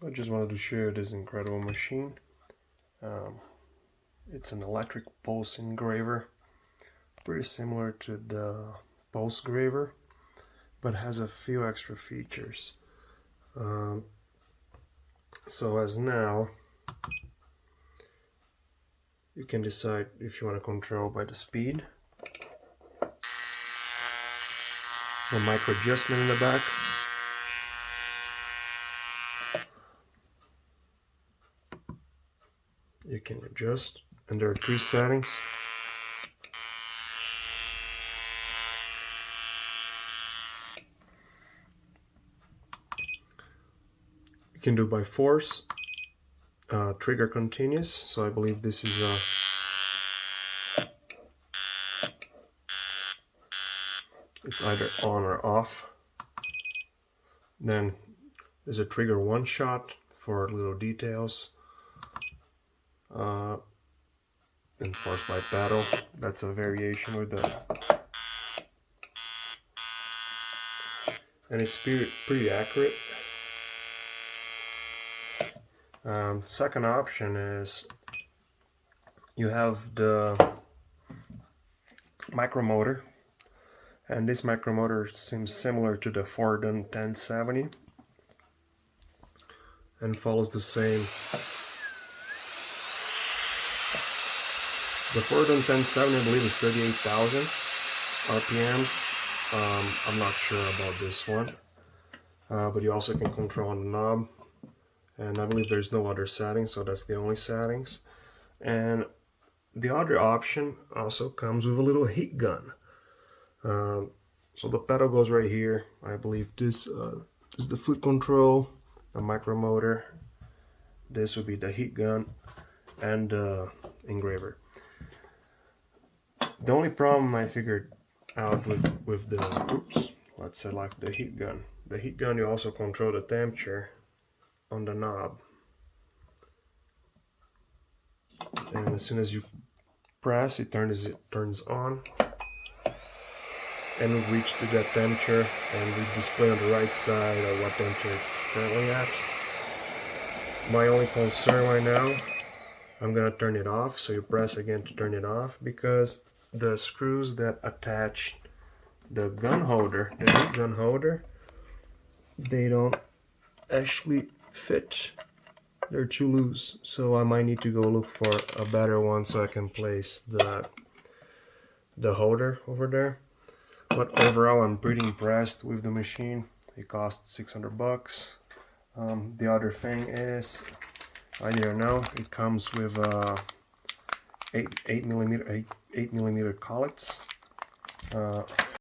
I just wanted to show you this incredible machine. It's an electric pulse engraver, pretty similar to the pulse graver, but has a few extra features. So as now, you can decide if you want to control by the speed, the micro adjustment in the back, you can adjust, and there are 3 settings. You can do by force, trigger continuous, so I believe this is it's either on or off. Then there's a trigger one shot for little details. And force by paddle, that's a variation with the, and it's pretty accurate. Second option is you have the micromotor, and this micromotor seems similar to the Ford 1070 and follows the same. The Ford 1070, I believe, is 38,000 RPMs. I'm not sure about this one, but you also can control on the knob, and I believe there's no other settings, so that's the only settings. And the other option also comes with a little heat gun. So the pedal goes right here. I believe this is the foot control, the micromotor. This would be the heat gun and the engraver. The only problem I figured out with the, let's select the heat gun. The heat gun, you also control the temperature on the knob. And as soon as you press, it turns on. And we reach to that temperature, and we display on the right side of what temperature it's currently at. My only concern right now, I'm gonna turn it off, so you press again to turn it off, because the screws that attach the gun holder, the heat gun holder, they don't actually fit. They're too loose, so I might need to go look for a better one so I can place the holder over there. But overall, I'm pretty impressed with the machine. It cost 600 bucks. The other thing is, I didn't know, it comes with 8 millimeter collets.